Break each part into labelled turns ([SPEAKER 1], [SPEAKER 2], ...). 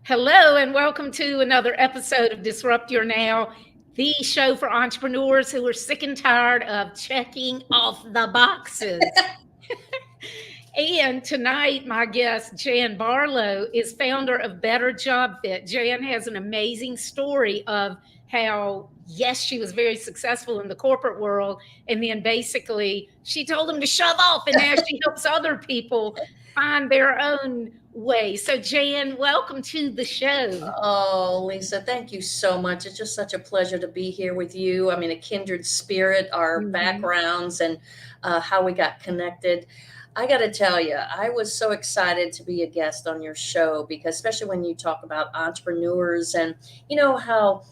[SPEAKER 1] Hello, and welcome to another episode of Disrupt Your Now, the show for entrepreneurs who are sick and tired of checking off the boxes. And tonight, my guest, Jan Barlow, is founder of Better Job Fit. Jan has an amazing story of how, yes, she was very successful in the corporate world. And then basically, she told them to shove off, and now she helps other people find their own way. So, Jan, welcome to the show.
[SPEAKER 2] Oh, Lisa, thank you so much. It's just such a pleasure to be here with you. I mean, a kindred spirit, our
[SPEAKER 1] Mhm.
[SPEAKER 2] backgrounds, and how we got connected. I got to tell you, I was so excited to be a guest on your show because, especially when you talk about entrepreneurs and how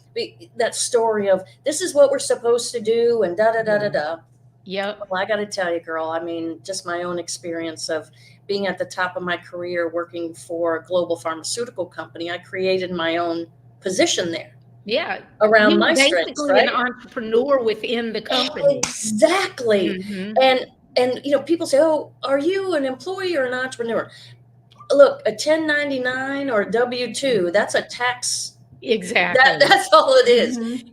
[SPEAKER 2] that story of this is what we're supposed to do and da da da da
[SPEAKER 1] Yeah.
[SPEAKER 2] da.
[SPEAKER 1] Yep.
[SPEAKER 2] Well, I got to tell you, girl, I mean, just my own experience of being at the top of my career working for a global pharmaceutical company, I created my own position there
[SPEAKER 1] Yeah.
[SPEAKER 2] around
[SPEAKER 1] You were
[SPEAKER 2] my strengths,
[SPEAKER 1] basically an
[SPEAKER 2] right?
[SPEAKER 1] entrepreneur within the company.
[SPEAKER 2] Exactly.
[SPEAKER 1] Mhm.
[SPEAKER 2] And people say, "Oh, are you an employee or an entrepreneur?" Look, a 1099 or a W-2, that's a tax. That
[SPEAKER 1] Exactly.
[SPEAKER 2] that's all it is.
[SPEAKER 1] Mhm.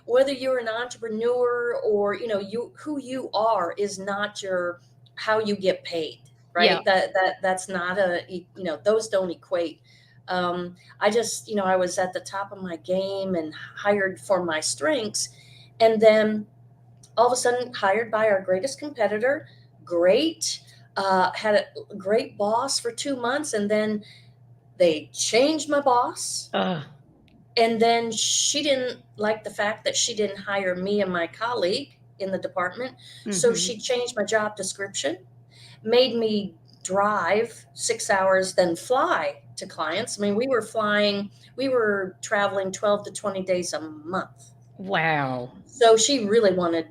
[SPEAKER 2] Whether you're an entrepreneur or you who you are is not your how you get paid,
[SPEAKER 1] Yeah.
[SPEAKER 2] right? That's not those don't equate. I just I was at the top of my game and hired for my strengths, and then all of a sudden hired by our greatest competitor. Great, had a great boss for 2 months, and then they changed my boss,
[SPEAKER 1] Uh,
[SPEAKER 2] and then she didn't like the fact that she didn't hire me and my colleague in the department. So
[SPEAKER 1] mhm.
[SPEAKER 2] she changed my job description, made me drive 6 hours, then fly to clients. I mean, we were traveling 12 to 20 days a month.
[SPEAKER 1] Wow.
[SPEAKER 2] So she really wanted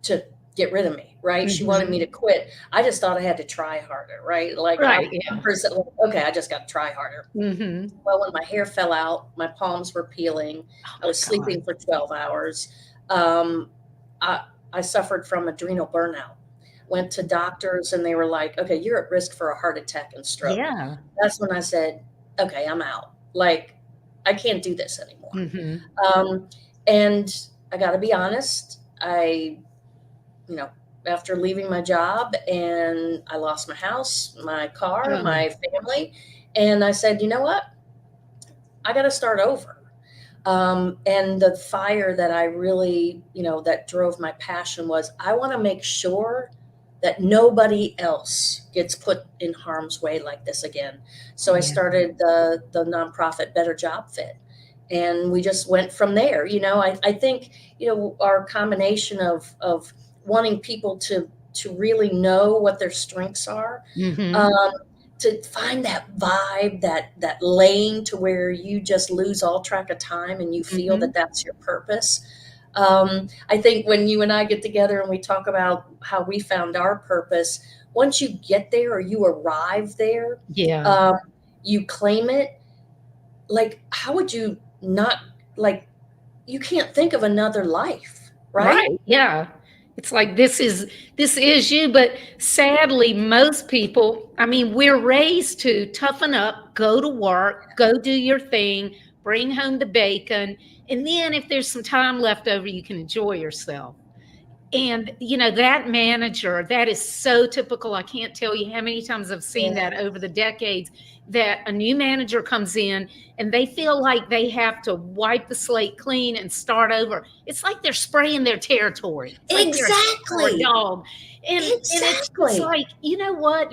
[SPEAKER 2] to get rid of me, right? She wanted me
[SPEAKER 1] Mhm.
[SPEAKER 2] to quit. I just thought I had to try harder, right? Like I'm
[SPEAKER 1] Right,
[SPEAKER 2] a
[SPEAKER 1] yeah.
[SPEAKER 2] person, like, okay, I just got to try harder.
[SPEAKER 1] Mhm.
[SPEAKER 2] Well, when my hair fell out, my palms were peeling.
[SPEAKER 1] Oh
[SPEAKER 2] I
[SPEAKER 1] my
[SPEAKER 2] was
[SPEAKER 1] god.
[SPEAKER 2] sleeping for 12 hours. Um, I, I suffered from adrenal burnout. Went to doctors and they were like, okay, you're at risk for a heart attack and stroke.
[SPEAKER 1] Yeah.
[SPEAKER 2] That's when I said, okay, I'm out. Like, I can't do this anymore.
[SPEAKER 1] Mhm.
[SPEAKER 2] Um, and I got to be honest, you know, after leaving my job and I lost my house, my car,
[SPEAKER 1] Oh,
[SPEAKER 2] my family, and I said, you know what? I got to start over. And the fire that I really, that drove my passion was I want to make sure that nobody else gets put in harm's way like this again. So I
[SPEAKER 1] yeah.
[SPEAKER 2] started the nonprofit Better Job Fit. And we just went from there. I think, our combination of wanting people to really know what their strengths are,
[SPEAKER 1] Mhm.
[SPEAKER 2] um, to find that vibe, that lane to where you just lose all track of time and you feel
[SPEAKER 1] Mhm.
[SPEAKER 2] that that's your purpose. I think when you and I get together and we talk about how we found our purpose, once you get there or you arrive there,
[SPEAKER 1] Yeah.
[SPEAKER 2] um, you claim it. Like, how would you not like? You can't think of another life, right?
[SPEAKER 1] Right, yeah. It's like this is you, but sadly, most people, I mean, we're raised to toughen up, go to work, go do your thing, bring home the bacon, and then if there's some time left over, you can enjoy yourself. And, that manager, that is so typical. I can't tell you how many times I've seen
[SPEAKER 2] Yeah.
[SPEAKER 1] that over the decades that a new manager comes in and they feel like they have to wipe the slate clean and start over. It's like they're spraying their territory. It's like they're a cat or a
[SPEAKER 2] Exactly.
[SPEAKER 1] dog. And it's just
[SPEAKER 2] Exactly.
[SPEAKER 1] like, you know what?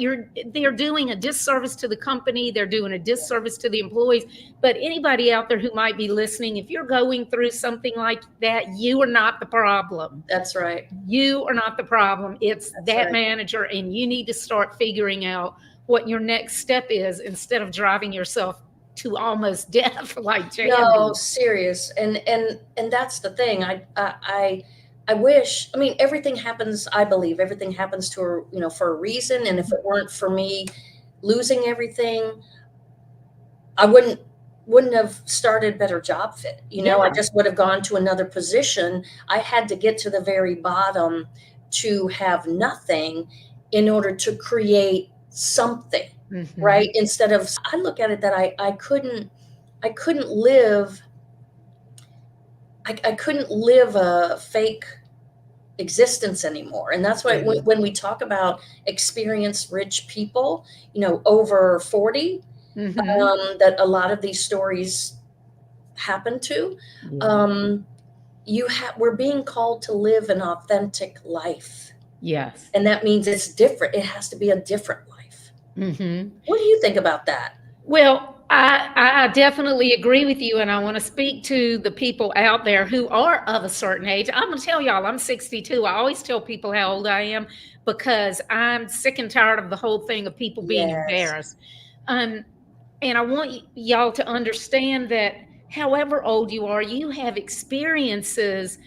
[SPEAKER 1] They're doing a disservice to the company, they're doing a disservice to the employees. But anybody out there who might be listening, if you're going through something like that, you are not the problem.
[SPEAKER 2] That's right.
[SPEAKER 1] You are not the problem. It's
[SPEAKER 2] That's
[SPEAKER 1] that
[SPEAKER 2] right.
[SPEAKER 1] manager, and you need to start figuring out what your next step is instead of driving yourself to almost death like
[SPEAKER 2] No,
[SPEAKER 1] Jandy.
[SPEAKER 2] serious. And that's the thing. I wish, I mean, everything happens, I believe everything happens for a reason. And if it weren't for me losing everything, I wouldn't have started Better Job Fit. I
[SPEAKER 1] Yeah.
[SPEAKER 2] just would have gone to another position. I had to get to the very bottom to have nothing in order to create something,
[SPEAKER 1] Mhm.
[SPEAKER 2] right? Instead of, I look at it that I couldn't. I couldn't live. I couldn't live a fake existence anymore. And that's why
[SPEAKER 1] Yeah.
[SPEAKER 2] when we talk about experience rich people, over 40,
[SPEAKER 1] Hmm.
[SPEAKER 2] that a lot of these stories happen to,
[SPEAKER 1] Yeah.
[SPEAKER 2] um, we're being called to live an authentic life.
[SPEAKER 1] Yes.
[SPEAKER 2] And that means it's different. It has to be a different life.
[SPEAKER 1] Hmm.
[SPEAKER 2] What do you think about that?
[SPEAKER 1] Well, I definitely agree with you, and I want to speak to the people out there who are of a certain age. I'm going to tell y'all, I'm 62. I always tell people how old I am because I'm sick and tired of the whole thing of people being
[SPEAKER 2] Yes.
[SPEAKER 1] embarrassed. Um, and I want y'all to understand that however old you are, you have experiences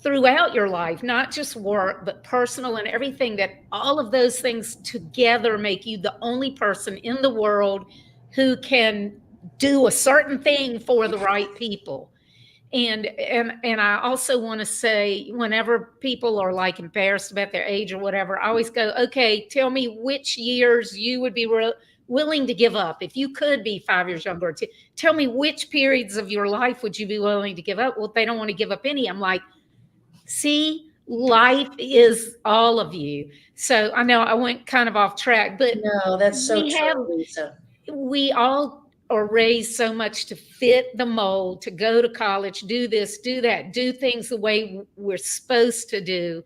[SPEAKER 1] throughout your life, not just work, but personal and everything, that all of those things together make you the only person in the world who can do a certain thing for the right people. And I also want to say, whenever people are like embarrassed about their age or whatever, I always go, okay, tell me which years you would be willing to give up if you could be 5 years younger. Tell me which periods of your life would you be willing to give up. Well, if they don't want to give up any, I'm like, see, life is all of you. So I know I went kind of off track, but
[SPEAKER 2] No, that's so
[SPEAKER 1] we have,
[SPEAKER 2] true, Lisa.
[SPEAKER 1] we all are raised so much to fit the mold, to go to college, do this, do that, do things the way we're supposed to do.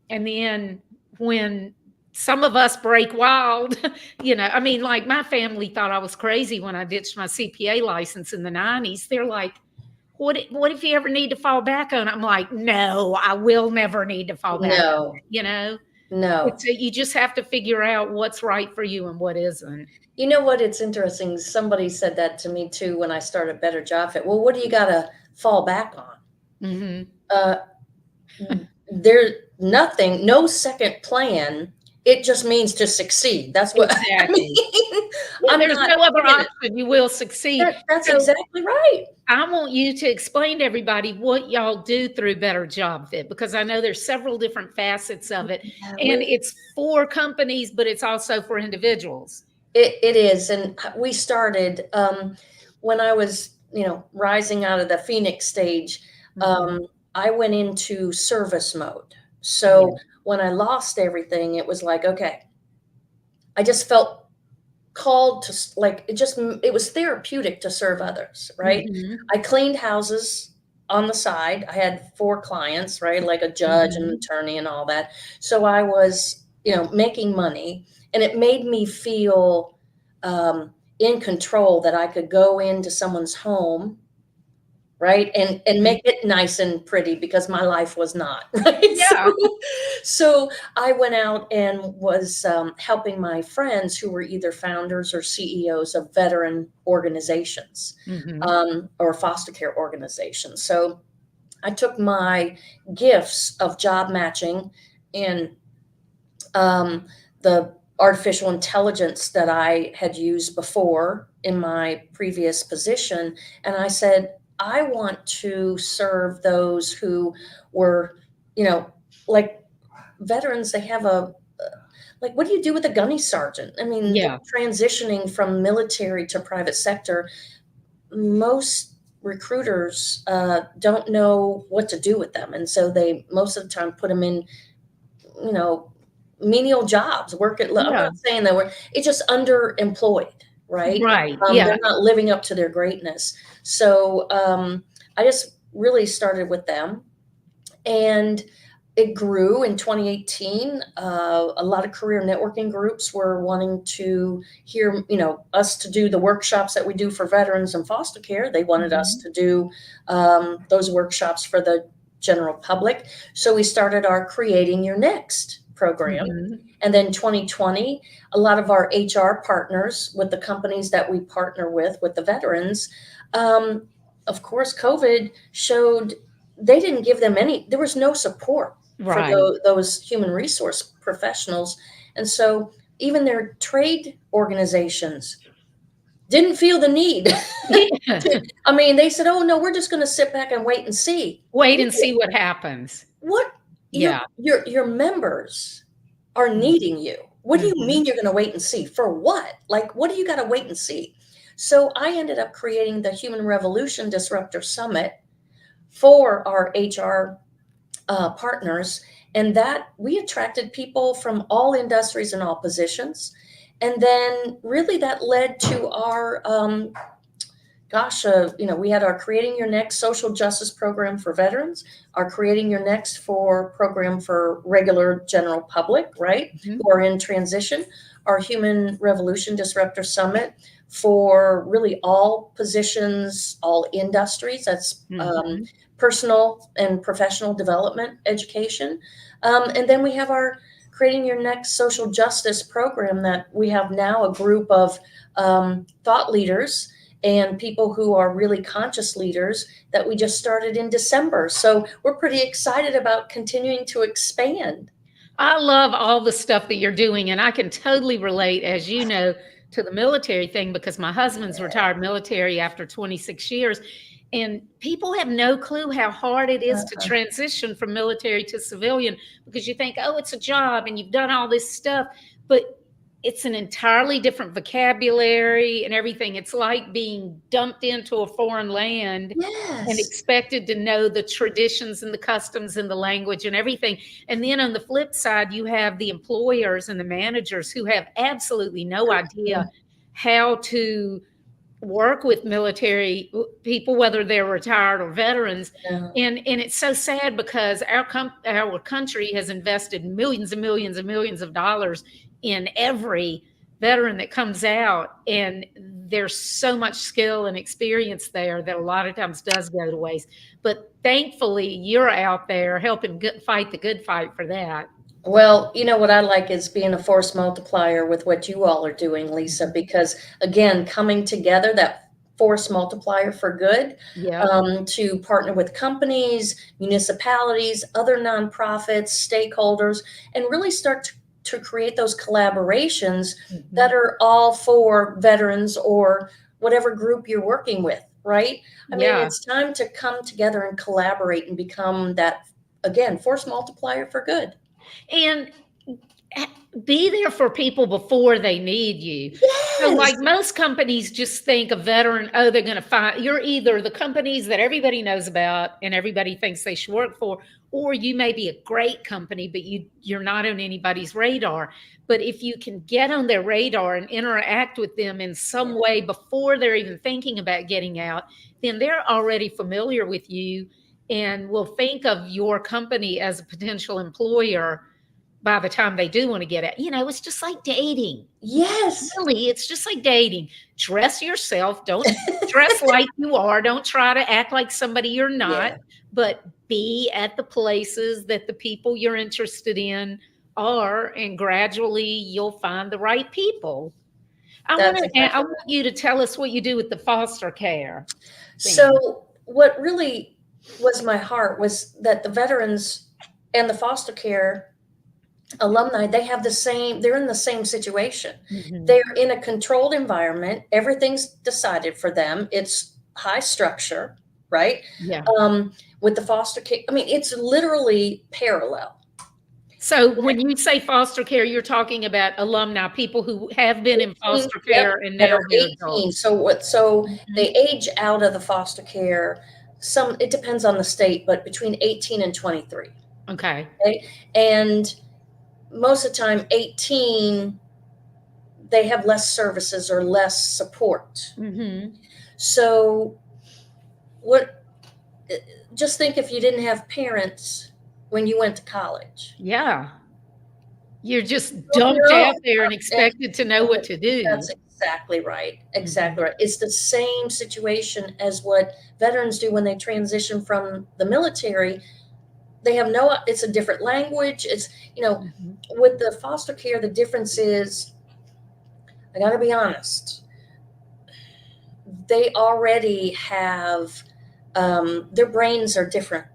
[SPEAKER 1] And then when some of us break wild, I mean, like my family thought I was crazy when I ditched my CPA license in the 90s. They're like, what if you ever need to fall back on it? I'm like, no, I will never need to fall back on
[SPEAKER 2] No,
[SPEAKER 1] it.
[SPEAKER 2] no.
[SPEAKER 1] You just have to figure out what's right for you and what isn't.
[SPEAKER 2] You know what? It's interesting. Somebody said that to me too when I started Better Job Fit. Well, what do you got to fall back on?
[SPEAKER 1] Hmm.
[SPEAKER 2] Uh, there's nothing, no second plan. It just means to succeed. That's what I mean.
[SPEAKER 1] Exactly. If
[SPEAKER 2] I'm
[SPEAKER 1] there's
[SPEAKER 2] not
[SPEAKER 1] no other
[SPEAKER 2] saying it.
[SPEAKER 1] option, you will succeed.
[SPEAKER 2] That's
[SPEAKER 1] So
[SPEAKER 2] exactly right.
[SPEAKER 1] I want you to explain to everybody what y'all do through Better Job Fit, because I know there's several different facets of it,
[SPEAKER 2] Yeah,
[SPEAKER 1] and it's for companies, but it's also for individuals.
[SPEAKER 2] it is. And we started when I was, rising out of the Phoenix stage.
[SPEAKER 1] Hmm.
[SPEAKER 2] Um, I went into service mode.
[SPEAKER 1] Yeah.
[SPEAKER 2] So when I lost everything, it was like, okay, I just felt called to like it was therapeutic to serve others, right?
[SPEAKER 1] Hmm.
[SPEAKER 2] I cleaned houses on the side. I had 4 clients, right? Like a judge and an
[SPEAKER 1] Hmm.
[SPEAKER 2] attorney and all that. So I was, making money, and it made me feel in control that I could go into someone's home, right, and make it nice and pretty because my life was not right.
[SPEAKER 1] Yeah.
[SPEAKER 2] So I went out and was helping my friends who were either founders or CEOs of veteran organizations,
[SPEAKER 1] Hmm.
[SPEAKER 2] or foster care organizations. So I took my gifts of job matching and the artificial intelligence that I had used before in my previous position. And I said, I want to serve those who were, like veterans. They have like, what do you do with a gunny sergeant? I mean,
[SPEAKER 1] Yeah.
[SPEAKER 2] they're transitioning from military to private sector. Most recruiters don't know what to do with them. And so they most of the time put them in, you know, menial jobs, I'm
[SPEAKER 1] Yeah.
[SPEAKER 2] not saying that it's just underemployed, right?
[SPEAKER 1] Right. Yeah.
[SPEAKER 2] They're not living up to their greatness. So I just really started with them, and it grew in 2018. A lot of career networking groups were wanting to hear, us to do the workshops that we do for veterans and foster care. They wanted us
[SPEAKER 1] Hmm.
[SPEAKER 2] to do those workshops for the general public. So we started our Creating Your Next program.
[SPEAKER 1] Hmm.
[SPEAKER 2] And then 2020, a lot of our HR partners with the companies that we partner with the veterans, um, of course, COVID showed they didn't give them there was no support for
[SPEAKER 1] Right.
[SPEAKER 2] those human resource professionals. And so even their trade organizations didn't feel the need
[SPEAKER 1] Yeah.
[SPEAKER 2] I mean, they said, oh no, we're just going to sit back and wait and see.
[SPEAKER 1] Wait and see what happens.
[SPEAKER 2] What
[SPEAKER 1] Yeah.
[SPEAKER 2] your members are needing you. What do you
[SPEAKER 1] Hmm.
[SPEAKER 2] mean you're going to wait and see? For what? Like, what do you got to wait and see? So I ended up creating the Human Revolution Disruptor Summit for our HR partners, and that we attracted people from all industries and all positions. And then really that led to our we had our Creating Your Next social justice program for veterans, our Creating Your Next for program for regular general public, right,
[SPEAKER 1] Mhm.
[SPEAKER 2] who are in transition, our Human Revolution Disruptor Summit for really all positions, all industries. That's
[SPEAKER 1] Mhm.
[SPEAKER 2] personal and professional development education. And then we have our Creating Your Next social justice program that we have now a group of thought leaders and people who are really conscious leaders that we just started in December. So we're pretty excited about continuing to expand.
[SPEAKER 1] I love all the stuff that you're doing, and I can totally relate, as you know, to the military thing because my husband's retired military after 26 years, and people have no clue how hard it is to
[SPEAKER 2] Uh,
[SPEAKER 1] transition from military to civilian because you think, "Oh, it's a job and you've done all this stuff," but it's an entirely different vocabulary and everything. It's like being dumped into a foreign land and
[SPEAKER 2] yes.
[SPEAKER 1] expected to know the traditions and the customs and the language and everything. And then on the flip side, you have the employers and the managers who have absolutely no idea how to work with military people, whether they're retired or veterans.
[SPEAKER 2] Yeah.
[SPEAKER 1] And it's so sad because our country has invested millions and millions and millions of dollars in every veteran that comes out, and there's so much skill and experience there that a lot of times does go to waste. But thankfully, you're out there helping fight the good fight for that.
[SPEAKER 2] Well, you know what I like is being a force multiplier with what you all are doing, Lisa,
[SPEAKER 1] Mhm.
[SPEAKER 2] because again, coming together, that force multiplier for good,
[SPEAKER 1] Yep.
[SPEAKER 2] to partner with companies, municipalities, other nonprofits, stakeholders, and really start to create those collaborations that
[SPEAKER 1] Mhm.
[SPEAKER 2] are all for veterans or whatever group you're working with, right? I mean,
[SPEAKER 1] Yeah.
[SPEAKER 2] it's time to come together and collaborate and become that, again, force multiplier for good.
[SPEAKER 1] And be there for people before they need you. So,
[SPEAKER 2] Yes.
[SPEAKER 1] like most companies just think a veteran, oh, they're going to find you're either the companies that everybody knows about and everybody thinks they should work for, or you may be a great company, but you're not on anybody's radar. But if you can get on their radar and interact with them in some way before they're even thinking about getting out, then they're already familiar with you and will think of your company as a potential employer by the time they do want to get it. It's just like dating.
[SPEAKER 2] Yes.
[SPEAKER 1] Really, it's just like dating. Dress yourself. Don't dress like you are. Don't try to act like somebody you're not,
[SPEAKER 2] Yeah,
[SPEAKER 1] but be at the places that the people you're interested in are, and gradually you'll find the right people.
[SPEAKER 2] that's
[SPEAKER 1] I
[SPEAKER 2] exactly
[SPEAKER 1] want
[SPEAKER 2] right.
[SPEAKER 1] you to tell us what you do with the foster care thing.
[SPEAKER 2] So, what really was my heart was that the veterans and the foster care alumni, they're in the same situation.
[SPEAKER 1] Mhm.
[SPEAKER 2] They're in a controlled environment, everything's decided for them, it's high structure, right?
[SPEAKER 1] Yeah.
[SPEAKER 2] With the foster care, I mean, it's literally parallel.
[SPEAKER 1] So when you say foster care, you're talking about alumni, people who have been in
[SPEAKER 2] 18,
[SPEAKER 1] foster
[SPEAKER 2] yep,
[SPEAKER 1] care and
[SPEAKER 2] that
[SPEAKER 1] now
[SPEAKER 2] are
[SPEAKER 1] they're
[SPEAKER 2] 18.
[SPEAKER 1] adults.
[SPEAKER 2] So
[SPEAKER 1] Mhm.
[SPEAKER 2] they age out of the foster care. It depends on the state, but between 18 and 23.
[SPEAKER 1] Okay.
[SPEAKER 2] Okay. And most of the time, 18, they have less services or less support.
[SPEAKER 1] Mhm.
[SPEAKER 2] So what just think if you didn't have parents when you went to college.
[SPEAKER 1] Yeah. You're just
[SPEAKER 2] On
[SPEAKER 1] dumped
[SPEAKER 2] your
[SPEAKER 1] out
[SPEAKER 2] own.
[SPEAKER 1] there and
[SPEAKER 2] And
[SPEAKER 1] expected to know what to do.
[SPEAKER 2] that's exactly right. Exactly
[SPEAKER 1] Mhm.
[SPEAKER 2] right. It's the same situation as what veterans do when they transition from the military. They have no, it's a different language.
[SPEAKER 1] Mhm.
[SPEAKER 2] With the foster care, the difference is, I got to be honest, they already have, their brains are different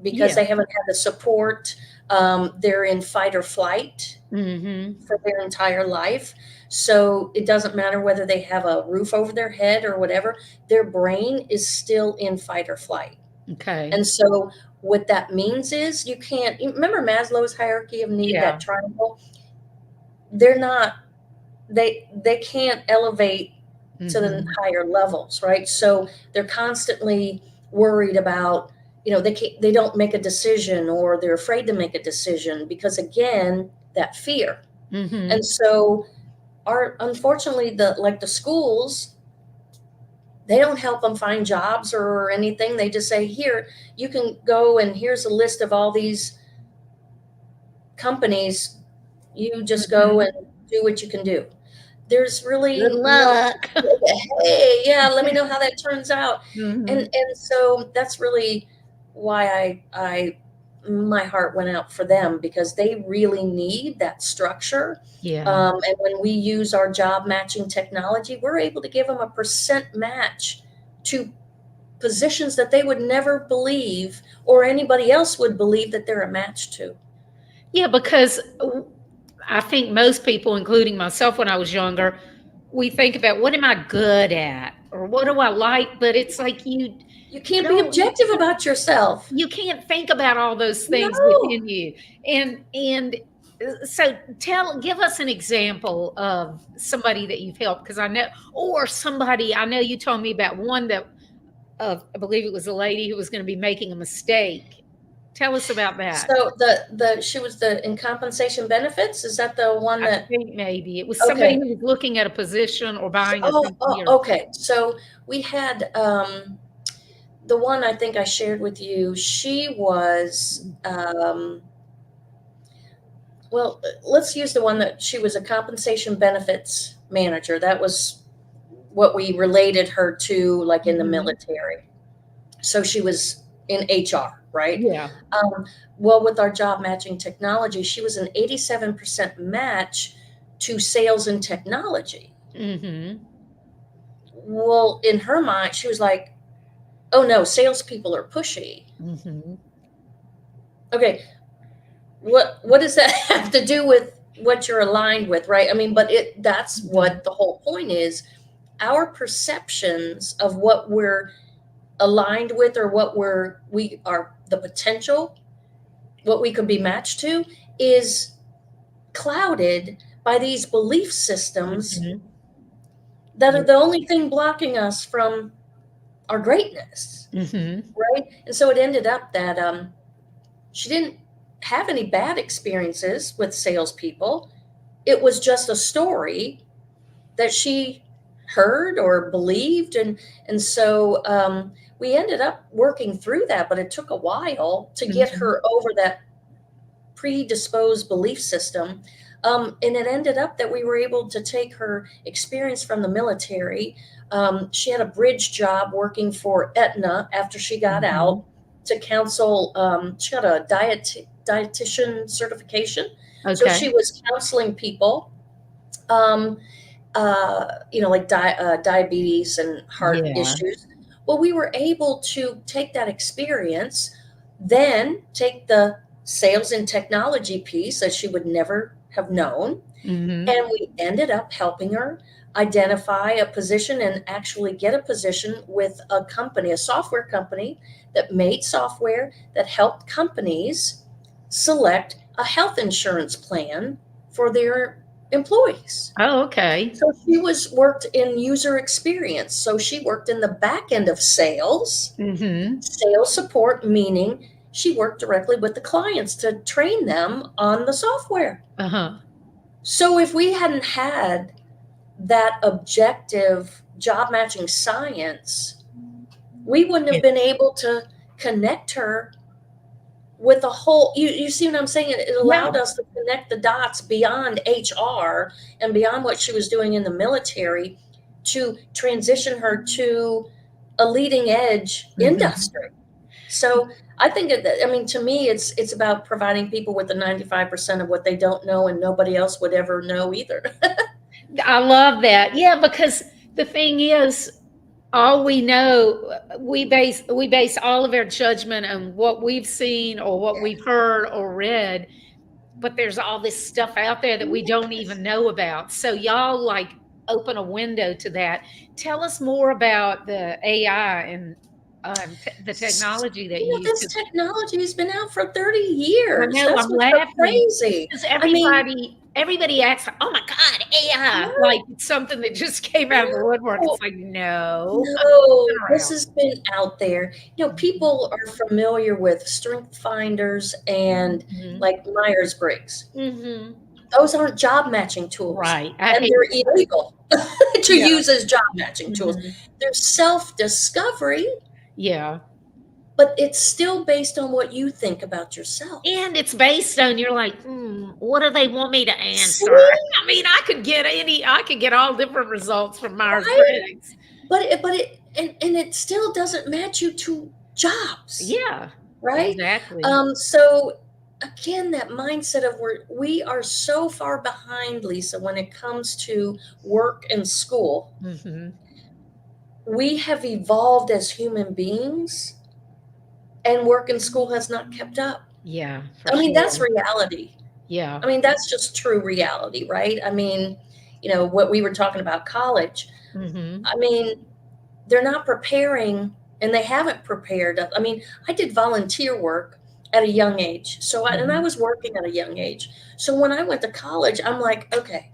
[SPEAKER 2] because
[SPEAKER 1] Yeah.
[SPEAKER 2] they haven't had the support. They're in fight or flight
[SPEAKER 1] Mhm.
[SPEAKER 2] for their entire life. So it doesn't matter whether they have a roof over their head or whatever, their brain is still in fight or flight.
[SPEAKER 1] Okay.
[SPEAKER 2] And so what that means is you can't, you remember Maslow's hierarchy of need, that
[SPEAKER 1] Yeah.
[SPEAKER 2] triangle? They're not, they can't elevate to the
[SPEAKER 1] Mm-hmm.
[SPEAKER 2] higher levels, right? So they're constantly worried about, they don't make a decision, or they're afraid to make a decision because, again, that fear.
[SPEAKER 1] Mm-hmm.
[SPEAKER 2] And so unfortunately, the schools, they don't help them find jobs or anything. They just say, here, you can go, and here's a list of all these companies. You just go
[SPEAKER 1] Mm-hmm.
[SPEAKER 2] and do what you can do. There's
[SPEAKER 1] Good
[SPEAKER 2] really no,
[SPEAKER 1] luck.
[SPEAKER 2] hey, yeah, let me know how that turns out. And
[SPEAKER 1] Mm-hmm.
[SPEAKER 2] and so that's really why I my heart went out for them, because they really need that structure.
[SPEAKER 1] Yeah.
[SPEAKER 2] And when we use our job matching technology, we're able to give them a percent match to positions that they would never believe, or anybody else would believe, that they're a match to.
[SPEAKER 1] Yeah, because I think most people, including myself when I was younger, we think about what am I good at or what do I like, but it's like
[SPEAKER 2] You can't be
[SPEAKER 1] don't
[SPEAKER 2] objective about yourself.
[SPEAKER 1] you can't think about all those things
[SPEAKER 2] No.
[SPEAKER 1] within you. And so give us an example of somebody that you've helped, because I know, or somebody I know you told me about one that I believe it was a lady who was going to be making a mistake. Tell us about that.
[SPEAKER 2] So the she was the in compensation benefits. Is that the one
[SPEAKER 1] I
[SPEAKER 2] that?
[SPEAKER 1] think maybe it was somebody
[SPEAKER 2] Okay.
[SPEAKER 1] who was looking at a position or buying a
[SPEAKER 2] Oh,
[SPEAKER 1] company or
[SPEAKER 2] okay. So we had the one I think I shared with you. She was well. Let's use the one that she was a compensation benefits manager. That was what we related her to, like in the
[SPEAKER 1] Mhm.
[SPEAKER 2] military. So she was in HR, right?
[SPEAKER 1] Yeah.
[SPEAKER 2] Um, well, with our job matching technology, she was an 87% match to sales and technology.
[SPEAKER 1] Mhm.
[SPEAKER 2] Well, in her mind, she was like, oh no, salespeople are pushy.
[SPEAKER 1] Mhm.
[SPEAKER 2] Okay, what does that have to do with what you're aligned with, right? I mean, but that's
[SPEAKER 1] Mhm.
[SPEAKER 2] what the whole point is. Our perceptions of what we're aligned with, or what we are the potential, what we could be matched to, is clouded by these belief systems
[SPEAKER 1] Mhm.
[SPEAKER 2] that are
[SPEAKER 1] Yeah.
[SPEAKER 2] the only thing blocking us from our greatness,
[SPEAKER 1] Mhm.
[SPEAKER 2] right? And so it ended up that she didn't have any bad experiences with salespeople. It was just a story that she heard or believed, and so we ended up working through that, but it took a while to get
[SPEAKER 1] Mhm.
[SPEAKER 2] her over that predisposed belief system. And it ended up that we were able to take her experience from the military. She had a bridge job working for Aetna after she got
[SPEAKER 1] Mhm.
[SPEAKER 2] out to counsel. She got a dietitian certification. So
[SPEAKER 1] Okay.
[SPEAKER 2] she was counseling people, um, like diabetes and heart
[SPEAKER 1] Yeah.
[SPEAKER 2] issues. Well, we were able to take that experience, then take the sales and technology piece that she would never have known,
[SPEAKER 1] Mhm.
[SPEAKER 2] and we ended up helping her identify a position and actually get a position with a company, a software company that made software that helped companies select a health insurance plan for their employees.
[SPEAKER 1] Oh, okay.
[SPEAKER 2] So she was worked in user experience. So she worked in the back end of
[SPEAKER 1] Mhm.
[SPEAKER 2] sales support, meaning she worked directly with the clients to train them on the software.
[SPEAKER 1] Uh-huh.
[SPEAKER 2] So if we hadn't had that objective job matching science, we wouldn't
[SPEAKER 1] Yeah.
[SPEAKER 2] have been able to connect her with a whole, you see what I'm saying? It
[SPEAKER 1] Yeah.
[SPEAKER 2] allowed us to connect the dots beyond HR and beyond what she was doing in the military, to transition her to a leading edge
[SPEAKER 1] Mhm.
[SPEAKER 2] industry. So I think I mean, to me, it's about providing people with the 95% of what they don't know and nobody else would ever know either.
[SPEAKER 1] I love that. Yeah, because the thing is, all we know, we base all of our judgment on what we've seen or what we've heard or read, but there's all this stuff out there that we don't even know about. So y'all like open a window to that. Tell us more about the AI and the technology that you use.
[SPEAKER 2] This
[SPEAKER 1] 'Cause
[SPEAKER 2] technology has been out for 30
[SPEAKER 1] I
[SPEAKER 2] years.
[SPEAKER 1] know
[SPEAKER 2] That's
[SPEAKER 1] I'm
[SPEAKER 2] what's so
[SPEAKER 1] laughing
[SPEAKER 2] crazy.
[SPEAKER 1] because
[SPEAKER 2] I mean,
[SPEAKER 1] everybody. everybody acts like, oh my God, AI, like it's something that just came out of the woodwork.
[SPEAKER 2] No,
[SPEAKER 1] It's like, no, it's
[SPEAKER 2] no,
[SPEAKER 1] been
[SPEAKER 2] this
[SPEAKER 1] around.
[SPEAKER 2] has been out there. People are familiar with strength finders and
[SPEAKER 1] Mhm.
[SPEAKER 2] like Myers-Briggs.
[SPEAKER 1] Mhm.
[SPEAKER 2] Those aren't job matching tools,
[SPEAKER 1] Right. I
[SPEAKER 2] and
[SPEAKER 1] hate
[SPEAKER 2] they're
[SPEAKER 1] that.
[SPEAKER 2] illegal to
[SPEAKER 1] Yeah.
[SPEAKER 2] use as job matching tools.
[SPEAKER 1] Mhm.
[SPEAKER 2] They're self-discovery,
[SPEAKER 1] Yeah.
[SPEAKER 2] but it's still based on what you think about yourself.
[SPEAKER 1] And it's based on you're like, what do they want me to
[SPEAKER 2] See?
[SPEAKER 1] answer? I mean, I could get all different results from
[SPEAKER 2] Right?
[SPEAKER 1] Myers-Briggs.
[SPEAKER 2] But it still doesn't match you to jobs,
[SPEAKER 1] Yeah,
[SPEAKER 2] right?
[SPEAKER 1] exactly.
[SPEAKER 2] So again, that mindset of we are so far behind, Lisa, when it comes to work and school.
[SPEAKER 1] Mhm.
[SPEAKER 2] We have evolved as human beings, and work and school has not kept up.
[SPEAKER 1] Yeah, for
[SPEAKER 2] I mean, that's
[SPEAKER 1] sure.
[SPEAKER 2] reality.
[SPEAKER 1] Yeah.
[SPEAKER 2] I mean, that's just true reality, right? I mean, what we were talking about college.
[SPEAKER 1] Mhm.
[SPEAKER 2] I mean, they're not preparing, and they haven't prepared. I mean, I did volunteer work at a young age. And I
[SPEAKER 1] Mhm.
[SPEAKER 2] was working at a young age. So when I went to college, I'm like, okay,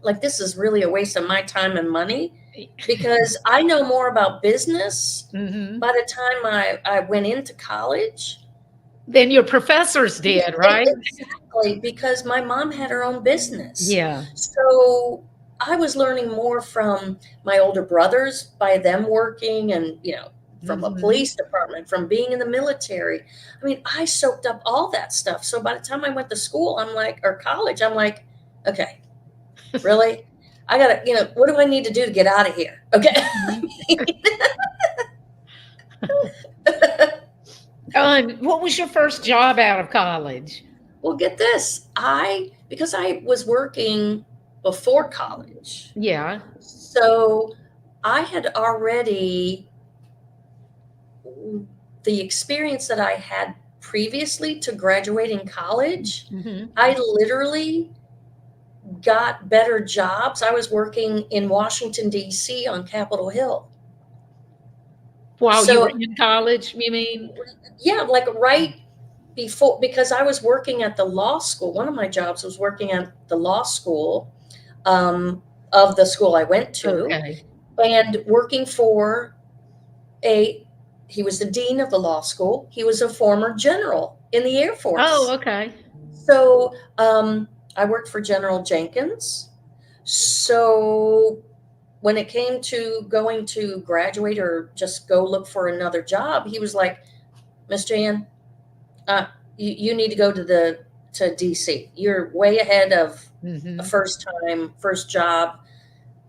[SPEAKER 2] like this is really a waste of my time and money because I know more about business by
[SPEAKER 1] Mhm.
[SPEAKER 2] the time I went into college.
[SPEAKER 1] Then your professors
[SPEAKER 2] Yeah,
[SPEAKER 1] did, right?
[SPEAKER 2] exactly, because my mom had her own business.
[SPEAKER 1] Yeah.
[SPEAKER 2] So I was learning more from my older brothers by them working and, from a
[SPEAKER 1] Mhm.
[SPEAKER 2] police department, from being in the military. I mean, I soaked up all that stuff. So by the time I went to school, or college, I'm like, okay, really? I gotta, what do I need to do to get out of here? Okay.
[SPEAKER 1] Mhm. And what was your first job out of college?
[SPEAKER 2] Well, get this. Because I was working before college.
[SPEAKER 1] Yeah.
[SPEAKER 2] So I had already, the experience that I had previously to graduating college,
[SPEAKER 1] Mhm.
[SPEAKER 2] I literally got better jobs. I was working in Washington, D.C. on Capitol Hill.
[SPEAKER 1] While you were
[SPEAKER 2] So,
[SPEAKER 1] in college, you mean?
[SPEAKER 2] yeah, like right before, because I was working at the law school. One of my jobs was working at the law school um, of the school I went to
[SPEAKER 1] Okay.
[SPEAKER 2] and working for a he was the dean of the law school. He was a former general in the Air
[SPEAKER 1] Oh,
[SPEAKER 2] Force.
[SPEAKER 1] okay.
[SPEAKER 2] So I worked for General Jenkins. So when it came to going to graduate or just go look for another job, he was like, Miss Jan, uh, you need to go to DC. You're way ahead of a
[SPEAKER 1] Mhm.
[SPEAKER 2] first job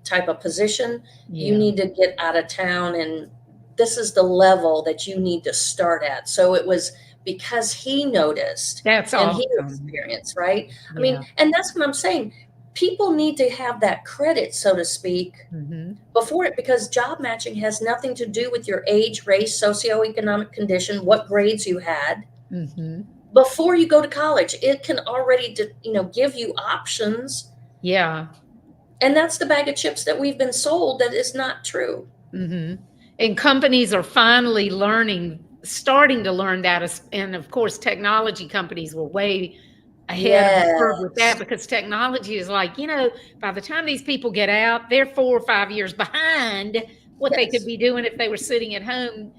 [SPEAKER 2] type of position. You
[SPEAKER 1] Yeah.
[SPEAKER 2] need to get out of town, and this is the level that you need to start at. So it was because he noticed
[SPEAKER 1] That's
[SPEAKER 2] and he
[SPEAKER 1] awesome.
[SPEAKER 2] experienced, right? I mean,
[SPEAKER 1] Yeah.
[SPEAKER 2] and that's what I'm saying. People need to have that credit, so to speak,
[SPEAKER 1] Mhm.
[SPEAKER 2] before it, because job matching has nothing to do with your age, race, socioeconomic condition, what grades you had
[SPEAKER 1] Mhm.
[SPEAKER 2] before you go to college. It can already, give you options,
[SPEAKER 1] Yeah.
[SPEAKER 2] and that's the bag of chips that we've been sold that is not true.
[SPEAKER 1] Mhm. And companies are finally starting to learn that, and of course, technology companies were way ahead of the curve with that
[SPEAKER 2] Yes.
[SPEAKER 1] because technology is like, by the time these people get out, they're 4 or 5 years behind what they could
[SPEAKER 2] Yes.
[SPEAKER 1] be doing if they were sitting at home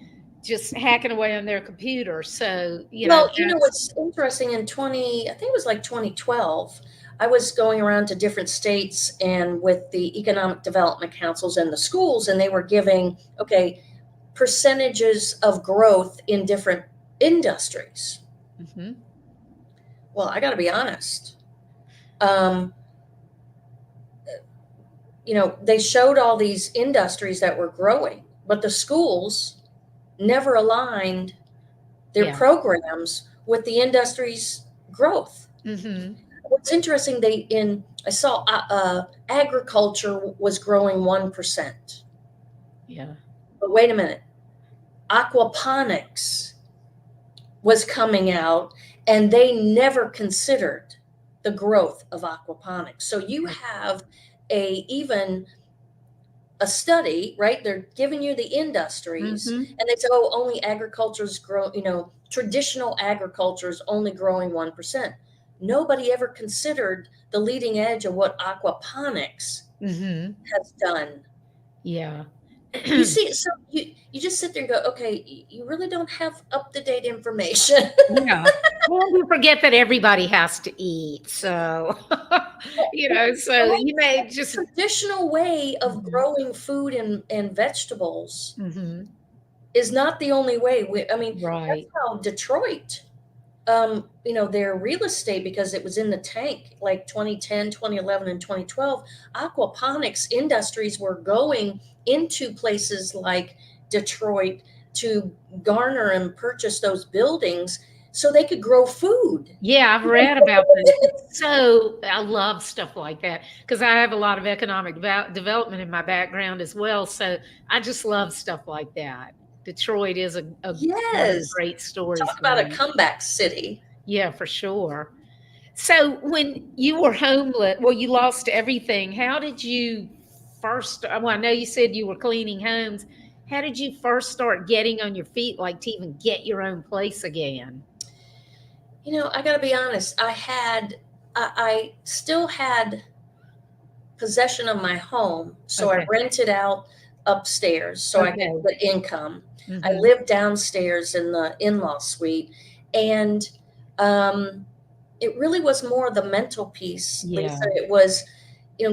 [SPEAKER 1] just hacking away on their computer. So,
[SPEAKER 2] Well,
[SPEAKER 1] that's
[SPEAKER 2] what's interesting I think it was like 2012, I was going around to different states and with the economic development councils and the schools, and they were giving, okay, percentages of growth in different industries.
[SPEAKER 1] Mhm.
[SPEAKER 2] Well, I got to be honest. Um, they showed all these industries that were growing, but the schools never aligned their
[SPEAKER 1] Yeah.
[SPEAKER 2] programs with the industry's growth.
[SPEAKER 1] Mhm.
[SPEAKER 2] What's interesting, I saw agriculture was growing 1%.
[SPEAKER 1] Yeah.
[SPEAKER 2] But wait a minute, aquaponics was coming out, and they never considered the growth of aquaponics. So you have even a study, right? They're giving you the industries,
[SPEAKER 1] Mhm.
[SPEAKER 2] and they say, oh, only agriculture's traditional agriculture is only growing 1%. nobody ever considered the leading edge of what aquaponics
[SPEAKER 1] Mm-hmm.
[SPEAKER 2] has done.
[SPEAKER 1] Yeah.
[SPEAKER 2] You see, so you just sit there and go, okay, you really don't have up to date information.
[SPEAKER 1] Yeah. Well, you forget that everybody has to eat. So, so you may
[SPEAKER 2] The
[SPEAKER 1] just.
[SPEAKER 2] traditional way of
[SPEAKER 1] Mhm.
[SPEAKER 2] growing food and vegetables
[SPEAKER 1] Mhm.
[SPEAKER 2] is not the only way. I mean, that's
[SPEAKER 1] Right.
[SPEAKER 2] how Detroit, their real estate, because it was in the tank like 2010, 2011, and 2012, aquaponics industries were going into places like Detroit to garner and purchase those buildings so they could grow food.
[SPEAKER 1] Yeah, I've read about this. I love stuff like that because I have a lot of economic development in my background as well. So I just love stuff like that. Detroit is one of the
[SPEAKER 2] Yes.
[SPEAKER 1] great stories
[SPEAKER 2] Talk
[SPEAKER 1] for
[SPEAKER 2] about a
[SPEAKER 1] me.
[SPEAKER 2] comeback city.
[SPEAKER 1] Yeah, for sure. So when you were homeless, well, you lost everything. How did you first? Well, I know you said you were cleaning homes. How did you first start getting on your feet, like to even get your own place again?
[SPEAKER 2] I got to be honest. I still had possession of my home, so I
[SPEAKER 1] Okay.
[SPEAKER 2] rented out upstairs so I could
[SPEAKER 1] Okay.
[SPEAKER 2] get income. I
[SPEAKER 1] Hmm.
[SPEAKER 2] lived downstairs in the in-law suite, and um, it really was more the mental piece,
[SPEAKER 1] Yeah.
[SPEAKER 2] Lisa. It was,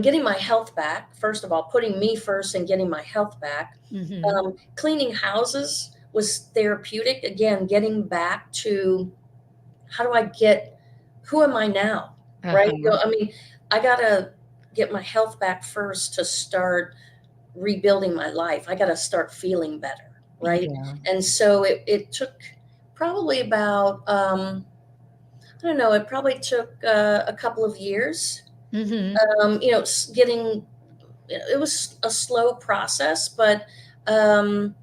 [SPEAKER 2] getting my health back. First of all, putting me first and getting my health back.
[SPEAKER 1] Hmm.
[SPEAKER 2] Cleaning houses was therapeutic. Again, getting back to how do I get, who am I now? Right?
[SPEAKER 1] Uh-huh.
[SPEAKER 2] I mean, I got to get my health back first to start rebuilding my life. I got to start feeling better. Right.
[SPEAKER 1] Yeah.
[SPEAKER 2] And so it took probably about, I don't know, it probably took a couple of years,
[SPEAKER 1] Hmm.
[SPEAKER 2] getting, it was a slow process, but um,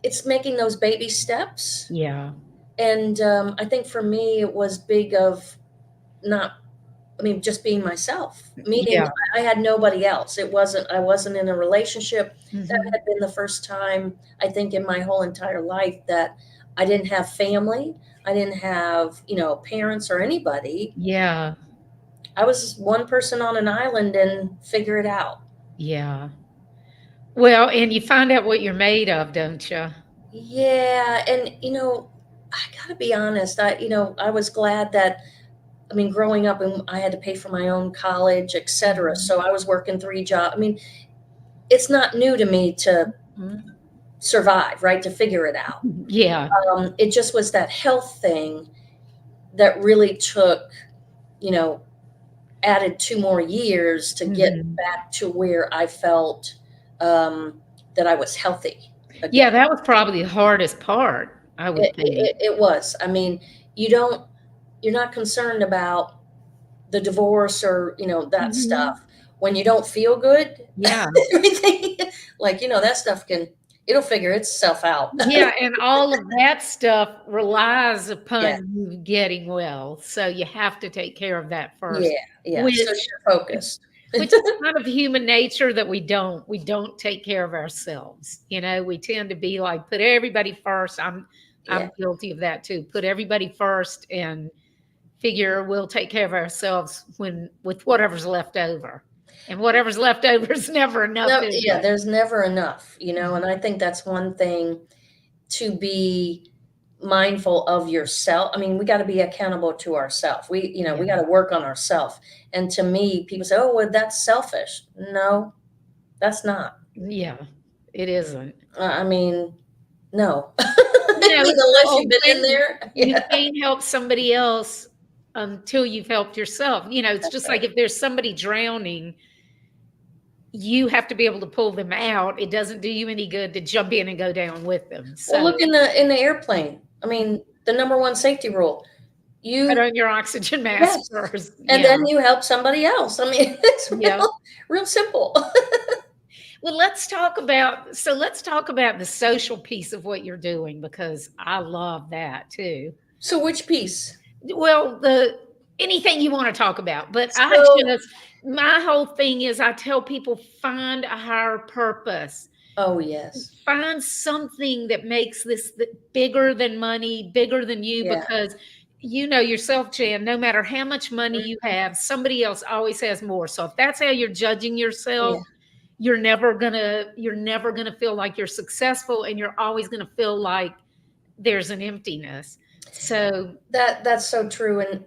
[SPEAKER 2] it's making those baby steps.
[SPEAKER 1] Yeah.
[SPEAKER 2] And I think for me, it was big of not, I mean, just being myself, meaning
[SPEAKER 1] Yeah.
[SPEAKER 2] I had nobody else. I wasn't in a relationship. That
[SPEAKER 1] Hmm.
[SPEAKER 2] had been the first time, I think, in my whole entire life that I didn't have family. I didn't have, parents or anybody.
[SPEAKER 1] Yeah.
[SPEAKER 2] I was one person on an island and figure it out.
[SPEAKER 1] Yeah. Well, and you find out what you're made of, don't you?
[SPEAKER 2] Yeah. And, I gotta be honest. I was glad that, I mean, growing up and I had to pay for my own college, etc.
[SPEAKER 1] Mhm.
[SPEAKER 2] So I was working three jobs. I mean, it's not new to me to
[SPEAKER 1] Mhm.
[SPEAKER 2] survive, right? To figure it out.
[SPEAKER 1] Yeah.
[SPEAKER 2] It just was that health thing that really took, you know, added 2 more years to get
[SPEAKER 1] Mhm.
[SPEAKER 2] back to where I felt that I was healthy
[SPEAKER 1] Yeah,
[SPEAKER 2] again.
[SPEAKER 1] that was probably the hardest part, I would think.
[SPEAKER 2] It was. I mean, you don't, you're not concerned about the divorce or, that
[SPEAKER 1] Mhm.
[SPEAKER 2] stuff. When you don't feel good,
[SPEAKER 1] Yeah.
[SPEAKER 2] everything, like, that stuff it'll figure itself out.
[SPEAKER 1] Yeah, and all of that stuff relies
[SPEAKER 2] Yeah.
[SPEAKER 1] upon you getting well, so you have to take care of that
[SPEAKER 2] Yeah.
[SPEAKER 1] first,
[SPEAKER 2] Yeah. So
[SPEAKER 1] which
[SPEAKER 2] you're focused.
[SPEAKER 1] which is kind of human nature that we don't take care of ourselves, we tend to be like, put everybody first. I'm
[SPEAKER 2] Yeah.
[SPEAKER 1] guilty of that too. Put everybody first and figure we'll take care of ourselves when with whatever's left over. And whatever's left over is never enough,
[SPEAKER 2] No,
[SPEAKER 1] is
[SPEAKER 2] yeah,
[SPEAKER 1] it?
[SPEAKER 2] there's never enough, and
[SPEAKER 1] Mhm.
[SPEAKER 2] I think that's one thing to be mindful of yourself. I mean, we got to be accountable to ourselves. We got
[SPEAKER 1] Yeah.
[SPEAKER 2] to work on ourselves. And to me, people say, "Oh, well, that's selfish." No, that's not.
[SPEAKER 1] Yeah. It isn't.
[SPEAKER 2] I mean, no. I mean,
[SPEAKER 1] It's the
[SPEAKER 2] unless you've
[SPEAKER 1] old
[SPEAKER 2] been in
[SPEAKER 1] thing.
[SPEAKER 2] there,
[SPEAKER 1] You
[SPEAKER 2] yeah,
[SPEAKER 1] can't help somebody else until you've helped yourself. It's
[SPEAKER 2] that's
[SPEAKER 1] just like
[SPEAKER 2] right.
[SPEAKER 1] if there's somebody drowning, you have to be able to pull them out. It doesn't do you any good to jump in and go down with them.
[SPEAKER 2] Well,
[SPEAKER 1] So
[SPEAKER 2] look in the airplane. I mean, the number one safety rule:
[SPEAKER 1] put
[SPEAKER 2] you
[SPEAKER 1] on your oxygen mask
[SPEAKER 2] yes,
[SPEAKER 1] first.
[SPEAKER 2] and
[SPEAKER 1] Yeah.
[SPEAKER 2] then you help somebody else. I mean, it's
[SPEAKER 1] Yeah.
[SPEAKER 2] real simple.
[SPEAKER 1] Well, let's talk about the social piece of what you're doing because I love that too.
[SPEAKER 2] So, which piece?
[SPEAKER 1] Well, the anything you want to talk about, but
[SPEAKER 2] So,
[SPEAKER 1] my whole thing is I tell people find a higher purpose.
[SPEAKER 2] oh yes,
[SPEAKER 1] Find something that makes this bigger than money, bigger than you,
[SPEAKER 2] yeah,
[SPEAKER 1] because you know yourself, Jan, no matter how much money you have, somebody else always has more. So if that's how you're judging yourself,
[SPEAKER 2] Yeah.
[SPEAKER 1] you're never gonna feel like you're successful, and you're always gonna feel like there's an emptiness. So
[SPEAKER 2] That's so true. And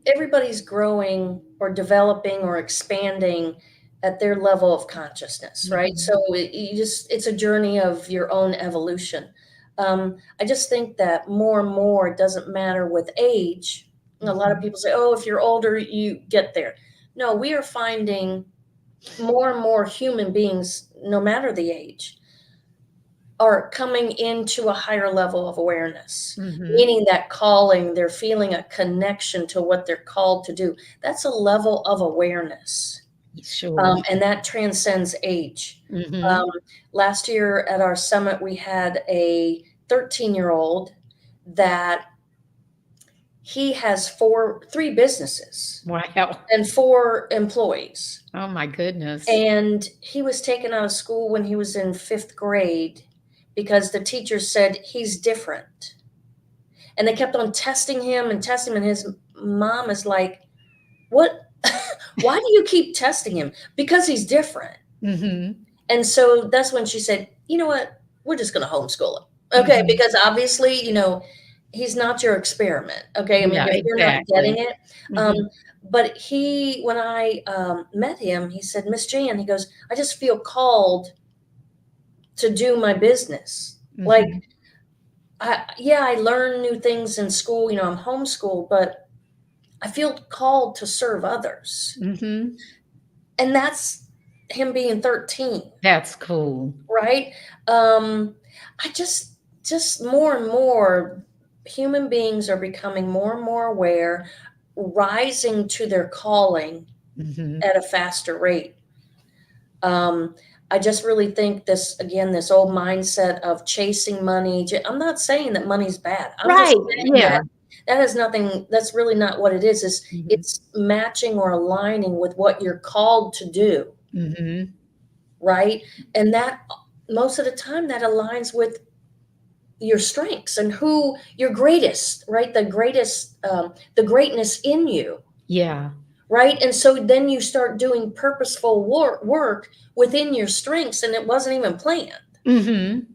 [SPEAKER 2] everybody's growing or developing or expanding at their level of consciousness, right?
[SPEAKER 1] mhm,
[SPEAKER 2] So it's a journey of your own evolution. I just think that more and more, it doesn't matter with age. A lot of
[SPEAKER 1] mhm,
[SPEAKER 2] people say, oh, if you're older, you get there. No, we are finding more and more human beings, no matter the age, are coming into a higher level of awareness,
[SPEAKER 1] mhm.
[SPEAKER 2] meaning that calling, they're feeling a connection to what they're called to do. That's a level of awareness,
[SPEAKER 1] Sure.
[SPEAKER 2] and that transcends age.
[SPEAKER 1] Mhm.
[SPEAKER 2] Um, Last year at our summit, we had a 13-year-old that he has three businesses
[SPEAKER 1] Wow.
[SPEAKER 2] and four employees.
[SPEAKER 1] Oh my goodness.
[SPEAKER 2] And he was taken out of school when he was in fifth grade because the teacher said he's different. And they kept on testing him and testing him. And his mom is like, what? Why do you keep testing him? Because he's different.
[SPEAKER 1] Mhm.
[SPEAKER 2] And so that's when she said, you know what? We're just going to homeschool him. Okay.
[SPEAKER 1] Mhm.
[SPEAKER 2] Because obviously, he's not your experiment. Okay. I mean,
[SPEAKER 1] Yeah,
[SPEAKER 2] if you're not getting
[SPEAKER 1] exactly.
[SPEAKER 2] it, um,
[SPEAKER 1] Mhm.
[SPEAKER 2] but when I met him, he said, Miss Jan, he goes, I just feel called to do my business. Like,
[SPEAKER 1] Mhm.
[SPEAKER 2] I learn new things in school. I'm homeschooled, but I feel called to serve others.
[SPEAKER 1] Mhm.
[SPEAKER 2] And that's him being 13,
[SPEAKER 1] That's cool.
[SPEAKER 2] right? I just more and more human beings are becoming more and more aware, rising to their calling
[SPEAKER 1] Mhm.
[SPEAKER 2] at a faster rate. Um, I just really think this old mindset of chasing money. I'm not saying that money's bad. I'm just
[SPEAKER 1] Right.
[SPEAKER 2] saying
[SPEAKER 1] Yeah.
[SPEAKER 2] that has nothing, that's really not what it is.
[SPEAKER 1] Mhm.
[SPEAKER 2] It's matching or aligning with what you're called to do,
[SPEAKER 1] Mhm.
[SPEAKER 2] right? And that most of the time that aligns with your strengths and who your greatest, right? The greatness in you,
[SPEAKER 1] Yeah.
[SPEAKER 2] right? And so then you start doing purposeful work within your strengths, and it wasn't even planned.
[SPEAKER 1] Mhm.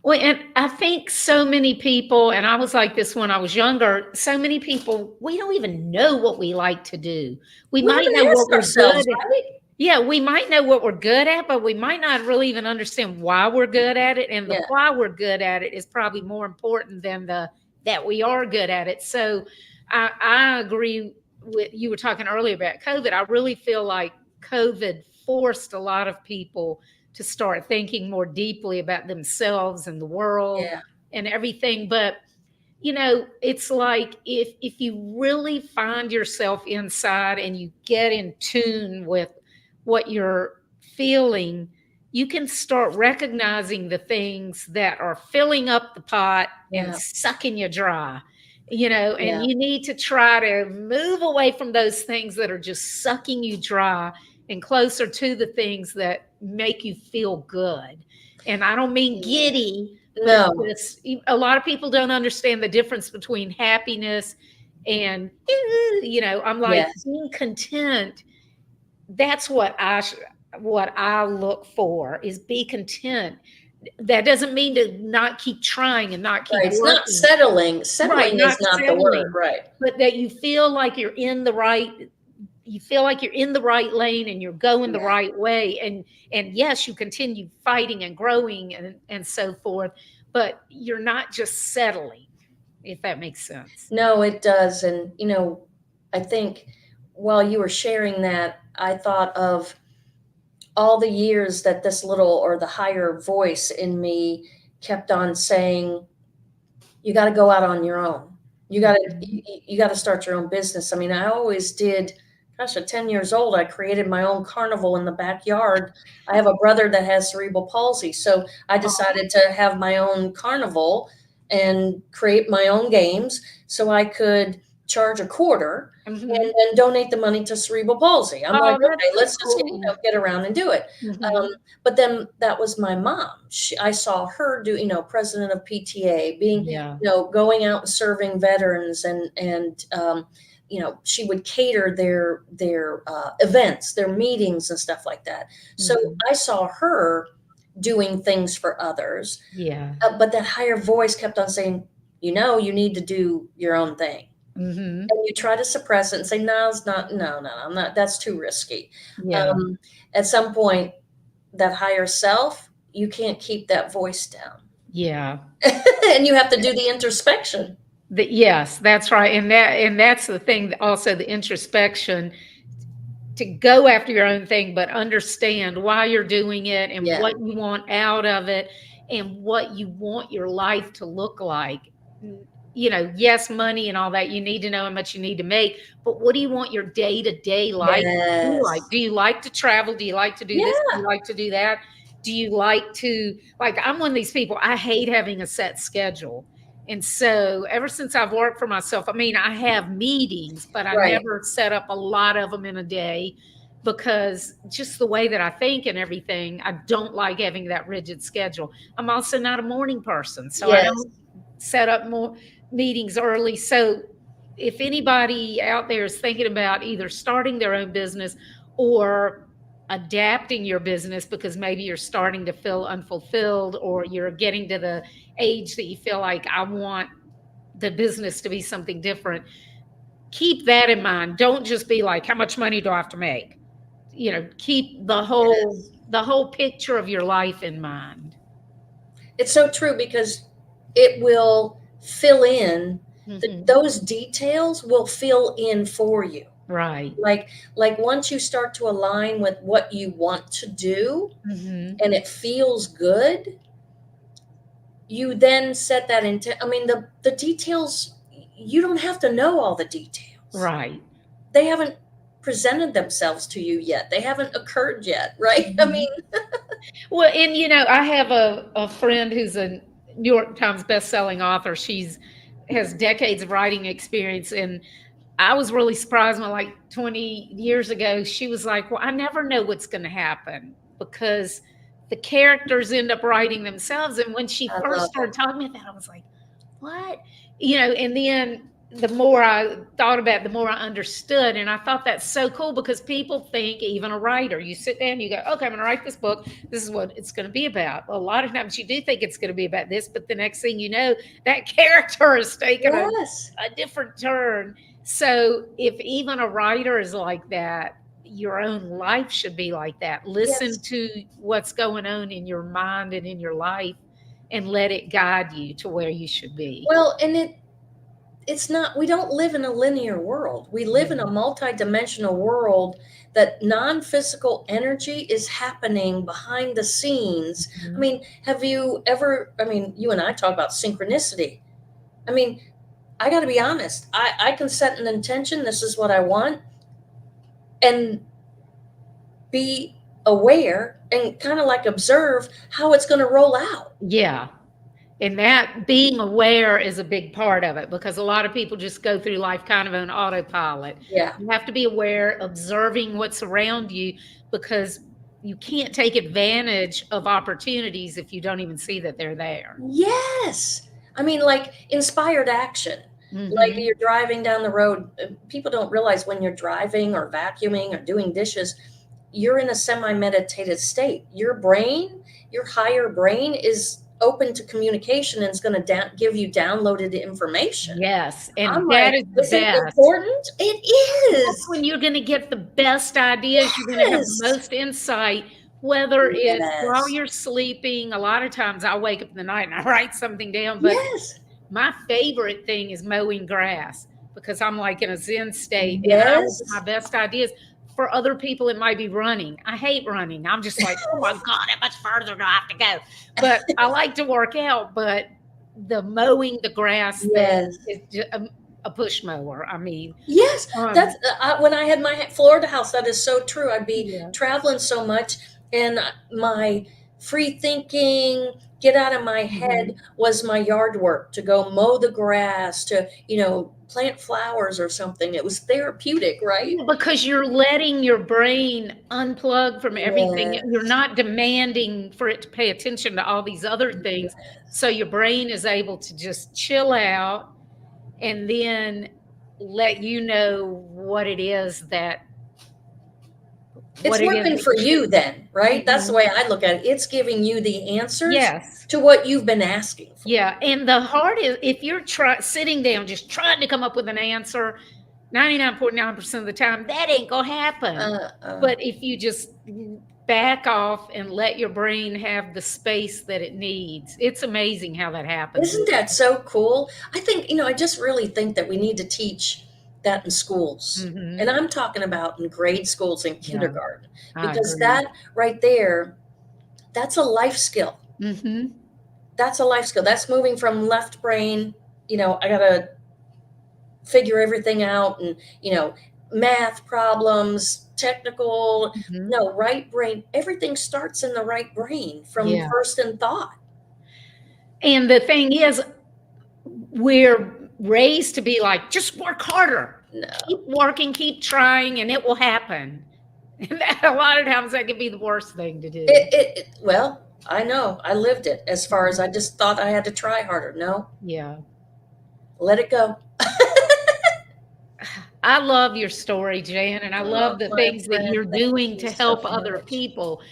[SPEAKER 1] Well, and I think so many people, and I was like this when I was younger, so many people, we don't even know what we like to do. We
[SPEAKER 2] We
[SPEAKER 1] might
[SPEAKER 2] haven't
[SPEAKER 1] know what
[SPEAKER 2] asked
[SPEAKER 1] we're
[SPEAKER 2] ourselves,
[SPEAKER 1] good at.
[SPEAKER 2] right?
[SPEAKER 1] Yeah, we might know what we're good at, but we might not really even understand why we're good at it. And the
[SPEAKER 2] Yeah,
[SPEAKER 1] why we're good at it is probably more important than the that we are good at it. So I agree with you were talking earlier about COVID. I really feel like COVID forced a lot of people to start thinking more deeply about themselves and the world
[SPEAKER 2] yeah,
[SPEAKER 1] and everything. But it's like if you really find yourself inside and you get in tune with what you're feeling, you can start recognizing the things that are filling up the pot and
[SPEAKER 2] yeah,
[SPEAKER 1] sucking you dry. And
[SPEAKER 2] yeah,
[SPEAKER 1] you need to try to move away from those things that are just sucking you dry and closer to the things that make you feel good. And I don't mean
[SPEAKER 2] yeah.
[SPEAKER 1] giddy, but
[SPEAKER 2] No,
[SPEAKER 1] just a lot of people don't understand the difference between happiness and I'm like
[SPEAKER 2] yes,
[SPEAKER 1] being content. That's what I look for is be content. That doesn't mean to not keep trying and not keep
[SPEAKER 2] right. It's not
[SPEAKER 1] working.
[SPEAKER 2] settling.
[SPEAKER 1] Right,
[SPEAKER 2] Settling
[SPEAKER 1] not
[SPEAKER 2] is not the word,
[SPEAKER 1] settling,
[SPEAKER 2] right?
[SPEAKER 1] but that you feel like you're in the right lane and you're going the
[SPEAKER 2] Yeah.
[SPEAKER 1] right way, and yes, you continue fighting and growing and so forth, but you're not just settling, if that makes sense.
[SPEAKER 2] No, it does. And, I think while you were sharing that, I thought of all the years that this little or the higher voice in me kept on saying, you got to go out on your own.
[SPEAKER 1] Mhm.
[SPEAKER 2] You got to start your own business. I mean, I always did. Gosh, at 10 years old, I created my own carnival in the backyard. I have a brother that has cerebral palsy, so I
[SPEAKER 1] Oh,
[SPEAKER 2] decided to have my own carnival and create my own games so I could charge a quarter
[SPEAKER 1] Mhm.
[SPEAKER 2] and then donate the money to cerebral palsy. I'm like,
[SPEAKER 1] Oh,
[SPEAKER 2] okay,
[SPEAKER 1] that's
[SPEAKER 2] let's
[SPEAKER 1] so
[SPEAKER 2] just
[SPEAKER 1] cool.
[SPEAKER 2] get around and do it.
[SPEAKER 1] Mhm.
[SPEAKER 2] But then that was my mom. I saw her do, president of PTA, being,
[SPEAKER 1] Yeah.
[SPEAKER 2] going out and serving veterans, and she would cater their events, their meetings, and stuff like that. So
[SPEAKER 1] Mhm.
[SPEAKER 2] I saw her doing things for others,
[SPEAKER 1] Yeah.
[SPEAKER 2] but that higher voice kept on saying, you need to do your own thing.
[SPEAKER 1] Mhm.
[SPEAKER 2] And you try to suppress it and say, no, it's not, no, I'm not, that's too risky.
[SPEAKER 1] Yeah.
[SPEAKER 2] Um, at some point, that higher self, you can't keep that voice down.
[SPEAKER 1] Yeah.
[SPEAKER 2] And you have to do the introspection.
[SPEAKER 1] Yes, that's right. And that's the thing, also the introspection, to go after your own thing, but understand why you're doing it and
[SPEAKER 2] Yeah.
[SPEAKER 1] what you want out of it and what you want your life to look like. Yes, money and all that, you need to know how much you need to make, but what do you want your day-to-day life to be like?
[SPEAKER 2] Yes.
[SPEAKER 1] Do you like to travel? Do you like to do this? Do
[SPEAKER 2] Yeah.
[SPEAKER 1] you like to do that? Do you like to, like, I'm one of these people, I hate having a set schedule. And so ever since I've worked for myself, I mean, I have meetings, but I
[SPEAKER 2] Right.
[SPEAKER 1] never set up a lot of them in a day because just the way that I think and everything, I don't like having that rigid schedule. I'm also not a morning person, so I
[SPEAKER 2] Yes.
[SPEAKER 1] don't set up more meetings early. So if anybody out there is thinking about either starting their own business or adapting your business because maybe you're starting to feel unfulfilled or you're getting to the age that you feel like I want the business to be something different, keep that in mind. Don't just be like, how much money do I have to make? Keep the whole
[SPEAKER 2] Yes.
[SPEAKER 1] the whole picture of your life in mind.
[SPEAKER 2] It's so true because it will fill in,
[SPEAKER 1] Mhm.
[SPEAKER 2] those details will fill in for you.
[SPEAKER 1] Right.
[SPEAKER 2] Like once you start to align with what you want to do
[SPEAKER 1] Mhm.
[SPEAKER 2] and it feels good, you then set that into, I mean, the details, you don't have to know all the details.
[SPEAKER 1] Right.
[SPEAKER 2] They haven't presented themselves to you yet. They haven't occurred yet, right? I
[SPEAKER 1] Mhm.
[SPEAKER 2] mean,
[SPEAKER 1] Well, and I have a friend who's a New York Times best-selling author. She's has decades of writing experience, and I was really surprised when, like, 20 years ago, she was like, "Well, I never know what's gonna happen because the characters end up writing themselves." And when she
[SPEAKER 2] I
[SPEAKER 1] first
[SPEAKER 2] love it.
[SPEAKER 1] started talking about that, I was like, "What?" And then the more I thought about it, the more I understood. And I thought that's so cool because people think, even a writer, you sit down, you go, okay, I'm going to write this book. This is what it's going to be about. A lot of times you do think it's going to be about this, but the next thing you know, that character is taking
[SPEAKER 2] Yes.
[SPEAKER 1] a different turn. So if even a writer is like that, your own life should be like that. Listen
[SPEAKER 2] Yes.
[SPEAKER 1] to what's going on in your mind and in your life and let it guide you to where you should be.
[SPEAKER 2] Well, and it's not, we don't live in a linear world. We live in a
[SPEAKER 1] Yeah.
[SPEAKER 2] multidimensional world that non-physical energy is happening behind the scenes. I
[SPEAKER 1] Mhm.
[SPEAKER 2] mean, have you ever, I mean, you and I talk about synchronicity. I mean, I got to be honest. I can set an intention. This is what I want, and be aware and kind of like observe how it's going to roll out.
[SPEAKER 1] Yeah. And that being aware is a big part of it because a lot of people just go through life kind of on autopilot.
[SPEAKER 2] Yeah.
[SPEAKER 1] You have to be aware, observing what's around you because you can't take advantage of opportunities if you don't even see that they're there.
[SPEAKER 2] Yes. I mean, like inspired action. Like
[SPEAKER 1] Mhm.
[SPEAKER 2] you're driving down the road. People don't realize when you're driving or vacuuming or doing dishes, you're in a semi meditative state. Your brain, your higher brain is open to communication and it's going to give you downloaded information.
[SPEAKER 1] Yes,
[SPEAKER 2] I'm
[SPEAKER 1] and
[SPEAKER 2] like,
[SPEAKER 1] that is the
[SPEAKER 2] is it
[SPEAKER 1] best.
[SPEAKER 2] important? It
[SPEAKER 1] That's
[SPEAKER 2] is.
[SPEAKER 1] when you're gonna get the best ideas, you're gonna have the
[SPEAKER 2] Yes.
[SPEAKER 1] most insight, whether it's while
[SPEAKER 2] Yes.
[SPEAKER 1] you're sleeping. A lot of times I'll wake up in the night and I write something down, but
[SPEAKER 2] Yes.
[SPEAKER 1] my favorite thing is mowing grass because I'm like in a zen state and I will get my
[SPEAKER 2] Yes.
[SPEAKER 1] best ideas. For other people, it might be running. I hate running. I'm just like, oh my God, how much further do I have to go? But I like to work out, but the mowing the grass thing
[SPEAKER 2] Yes.
[SPEAKER 1] is just a push mower. I mean,
[SPEAKER 2] Yes, that's
[SPEAKER 1] um,
[SPEAKER 2] when I had my Florida house. That is so true. I'd be
[SPEAKER 1] yeah.
[SPEAKER 2] traveling so much, and my free thinking, get out of my head
[SPEAKER 1] Mhm.
[SPEAKER 2] was my yard work, to go mow the grass, to, plant flowers or something. It was therapeutic, right?
[SPEAKER 1] Yeah, because you're letting your brain unplug from everything. You're
[SPEAKER 2] Yes.
[SPEAKER 1] not demanding for it to pay attention to all these other things. So
[SPEAKER 2] Yes.
[SPEAKER 1] your brain is able to just chill out and then let you know
[SPEAKER 2] It's
[SPEAKER 1] what it is
[SPEAKER 2] working
[SPEAKER 1] that
[SPEAKER 2] for
[SPEAKER 1] you should.
[SPEAKER 2] you then, right? That's the
[SPEAKER 1] Mhm.
[SPEAKER 2] way I look at it. It's giving you the answers
[SPEAKER 1] Yes.
[SPEAKER 2] to what you've been asking for.
[SPEAKER 1] Yeah, and the hard is if you're sitting down just trying to come up with an answer, 99.9% of the time, that ain't gonna happen.
[SPEAKER 2] Uh, uh,
[SPEAKER 1] But if you just back off and let your brain have the space that it needs, it's amazing how that happens.
[SPEAKER 2] isn't that so cool? I think, I just really think that we need to teach that in schools. And
[SPEAKER 1] Mhm.
[SPEAKER 2] I'm talking about in grade schools and
[SPEAKER 1] Yeah,
[SPEAKER 2] kindergarten,
[SPEAKER 1] I
[SPEAKER 2] because
[SPEAKER 1] agree.
[SPEAKER 2] that right there, that's a life skill.
[SPEAKER 1] Mhm.
[SPEAKER 2] That's a life skill. That's moving from left brain, I got to figure everything out, and, math problems, technical,
[SPEAKER 1] Mhm.
[SPEAKER 2] no, right brain. Everything starts in the right brain from
[SPEAKER 1] Yeah.
[SPEAKER 2] first in thought.
[SPEAKER 1] And the thing is, we're raised to be like, just work harder. Keep
[SPEAKER 2] No.
[SPEAKER 1] working, keep trying, and it will happen. And that, a lot of times that can be the worst thing to do.
[SPEAKER 2] Well, I know. I lived it, as far as
[SPEAKER 1] Mhm.
[SPEAKER 2] I just thought I had to try harder. No,
[SPEAKER 1] Yeah.
[SPEAKER 2] let it go.
[SPEAKER 1] I love your story, Jan, and I
[SPEAKER 2] Oh,
[SPEAKER 1] love the
[SPEAKER 2] my
[SPEAKER 1] things that
[SPEAKER 2] friend,
[SPEAKER 1] you're
[SPEAKER 2] thank
[SPEAKER 1] doing
[SPEAKER 2] you
[SPEAKER 1] to
[SPEAKER 2] so
[SPEAKER 1] help other
[SPEAKER 2] much.
[SPEAKER 1] people.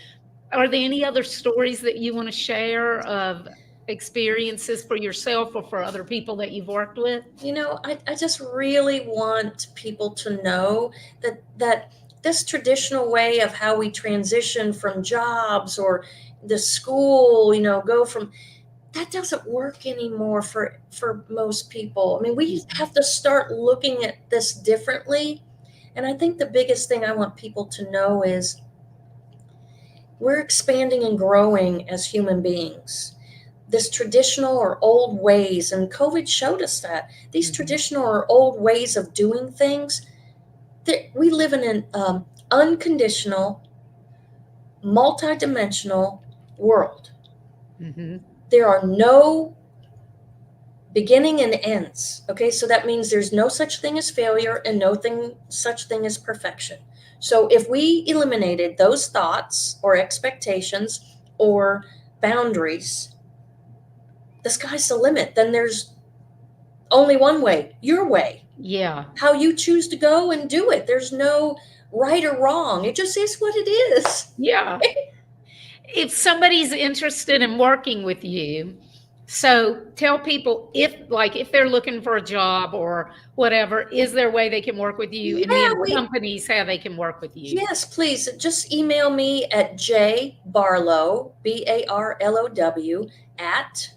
[SPEAKER 1] Are there any other stories that you want to share of experiences for yourself or for other people that you've worked with?
[SPEAKER 2] I just really want people to know that this traditional way of how we transition from jobs or the school, go from, that doesn't work anymore for most people. I mean, we
[SPEAKER 1] Mhm.
[SPEAKER 2] have to start looking at this differently. And I think the biggest thing I want people to know is we're expanding and growing as human beings. This traditional or old ways, and COVID showed us that these
[SPEAKER 1] Mhm.
[SPEAKER 2] traditional or old ways of doing things, that we live in an unconditional, multidimensional world.
[SPEAKER 1] Mhm.
[SPEAKER 2] There are no beginning and ends. Okay, so that means there's no such thing as failure and such thing as perfection. So if we eliminated those thoughts or expectations or boundaries, the sky's the limit. Then there's only one way, your way,
[SPEAKER 1] Yeah.
[SPEAKER 2] how you choose to go and do it. There's no right or wrong. It just is what it is.
[SPEAKER 1] Yeah. If somebody's interested in working with you, so tell people if they're looking for a job or whatever, is there a way they can work with you? And
[SPEAKER 2] Yeah,
[SPEAKER 1] then companies, how they can work with you.
[SPEAKER 2] yes, please just email me at jbarlow, Barlow, at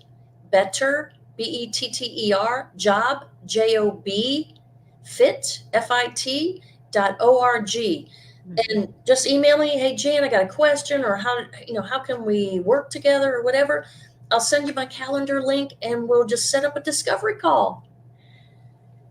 [SPEAKER 2] better, better, job, job, fit,
[SPEAKER 1] Mhm.
[SPEAKER 2] and just email me, hey Jan, I got a question, or how can we work together or whatever. I'll send you my calendar link and we'll just set up a discovery call.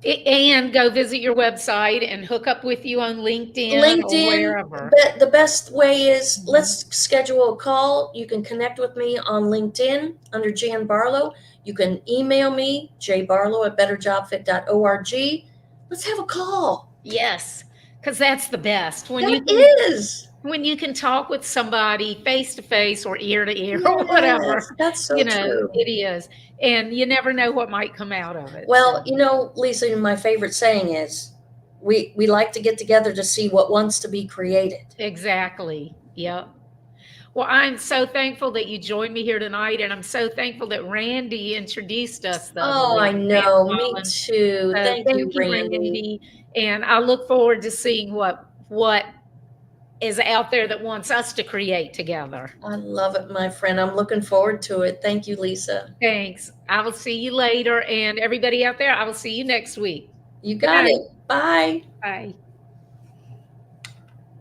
[SPEAKER 1] And go visit your website and hook up with you on LinkedIn or
[SPEAKER 2] LinkedIn,
[SPEAKER 1] wherever.
[SPEAKER 2] but the best way is,
[SPEAKER 1] Mhm.
[SPEAKER 2] let's schedule a call. You can connect with me on LinkedIn under Jan Barlow. You can email me, jbarlow at betterjobfit.org. Let's have a call.
[SPEAKER 1] Yes, because that's the best when
[SPEAKER 2] That
[SPEAKER 1] you can
[SPEAKER 2] is.
[SPEAKER 1] talk with somebody face to face or ear to ear or whatever,
[SPEAKER 2] Yes, that's so true.
[SPEAKER 1] it is, and you never know what might come out of it. So
[SPEAKER 2] Well, Lisa, my favorite saying is, we like to get together to see what wants to be created.
[SPEAKER 1] exactly. Yep. Well, I'm so thankful that you joined me here tonight, and I'm so thankful that Randy introduced us the other
[SPEAKER 2] Oh, I
[SPEAKER 1] week, Randy
[SPEAKER 2] know. Me
[SPEAKER 1] Mullins.
[SPEAKER 2] too.
[SPEAKER 1] So
[SPEAKER 2] Thank you,
[SPEAKER 1] thank you,
[SPEAKER 2] Randy.
[SPEAKER 1] Randy, and I look forward to seeing what is out there that wants us to create together.
[SPEAKER 2] I love it, my friend. I'm looking forward to it. Thank you, Lisa.
[SPEAKER 1] Thanks. I will see you later, and everybody out there, I will see you next week.
[SPEAKER 2] You
[SPEAKER 1] Good
[SPEAKER 2] got
[SPEAKER 1] night.
[SPEAKER 2] it. Bye.
[SPEAKER 1] Bye.